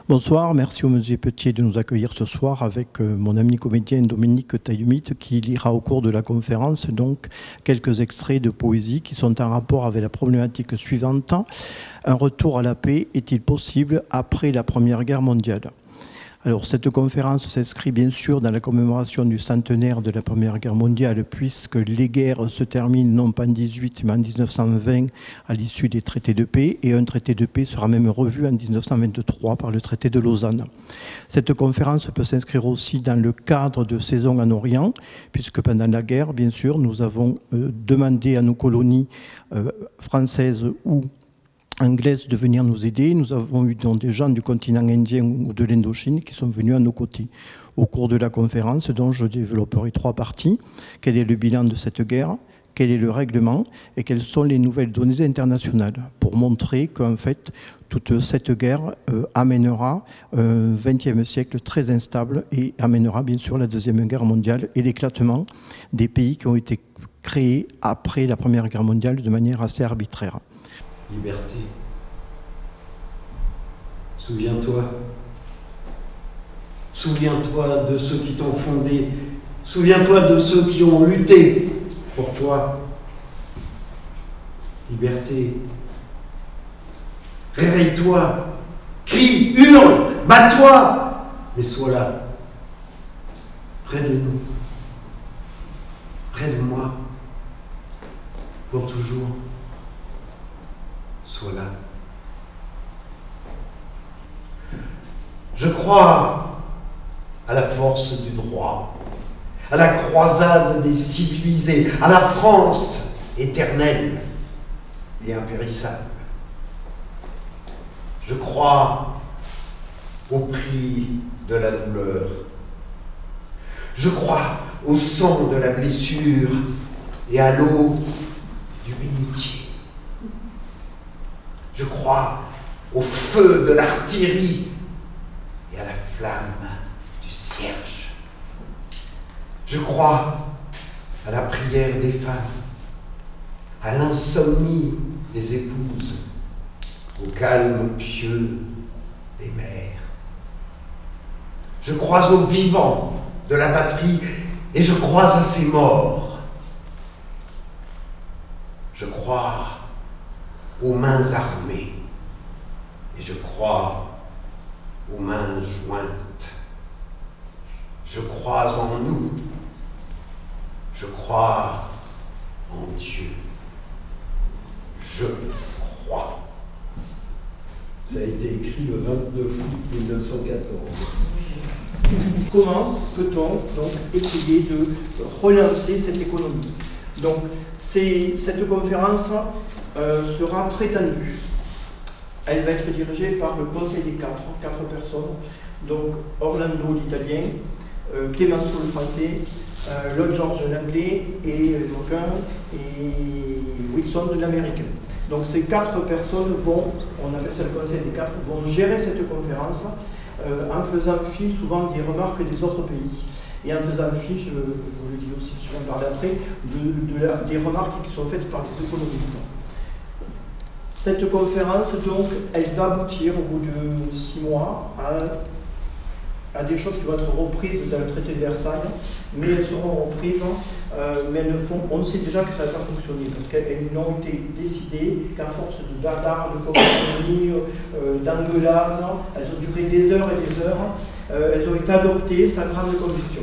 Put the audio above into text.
Bonsoir, merci au Musée Petier de nous accueillir ce soir avec mon ami comédien Dominique Taillumite qui lira au cours de la conférence donc quelques extraits de poésie qui sont en rapport avec la problématique suivante. Un retour à la paix est-il possible après la Première Guerre mondiale ? Alors, cette conférence s'inscrit bien sûr dans la commémoration du centenaire de la Première Guerre mondiale, puisque les guerres se terminent non pas en 18, mais en 1920 à l'issue des traités de paix, et un traité de paix sera même revu en 1923 par le traité de Lausanne. Cette conférence peut s'inscrire aussi dans le cadre de Saison en Orient, puisque pendant la guerre, bien sûr, nous avons demandé à nos colonies françaises ou anglaise de venir nous aider. Nous avons eu donc des gens du continent indien ou de l'Indochine qui sont venus à nos côtés. Au cours de la conférence, dont je développerai 3 parties. Quel est le bilan de cette guerre ? Quel est le règlement ? Et quelles sont les nouvelles données internationales ? Pour montrer qu'en fait, toute cette guerre amènera un XXe siècle très instable et amènera bien sûr la Deuxième Guerre mondiale et l'éclatement des pays qui ont été créés après la Première Guerre mondiale de manière assez arbitraire. Liberté. Souviens-toi. Souviens-toi de ceux qui t'ont fondé. Souviens-toi de ceux qui ont lutté pour toi. Liberté. Réveille-toi. Crie, hurle, bats-toi. Mais sois là. Près de nous. Près de moi. Pour toujours. Sois là. Je crois à la force du droit, à la croisade des civilisés, à la France éternelle et impérissable. Je crois au prix de la douleur. Je crois au sang de la blessure et à l'eau du bénitier. Je crois au feu de l'artillerie et à la flamme du cierge. Je crois à la prière des femmes, à l'insomnie des épouses, au calme pieux des mères. Je crois aux vivants de la patrie et je crois à ses morts. Je crois aux mains armées, et je crois aux mains jointes. Je crois en nous, je crois en Dieu. Je crois. Ça a été écrit le 29 août 1914. Comment peut-on donc essayer de relancer cette économie ? Donc, cette conférence sera très tendue. Elle va être dirigée par le Conseil des 4 personnes, donc Orlando l'Italien, Clemenceau le Français, Lloyd George l'Anglais et Moquin et Wilson l'Américain. Donc ces 4 personnes vont, on appelle ça le Conseil des 4, vont gérer cette conférence en faisant fi souvent des remarques des autres pays. Et en faisant fi, je vous le dis aussi, je vais en parler après, des remarques qui sont faites par les économistes. Cette conférence, donc, elle va aboutir au bout de 6 mois à des choses qui vont être reprises dans le traité de Versailles, mais elles seront reprises, mais elles ne font, on sait déjà que ça va pas fonctionner, parce qu'elles n'ont été décidées qu'à force de bagarres, de compromis, d'engueulades, elles ont duré des heures et des heures, elles ont été adoptées sans grande conviction.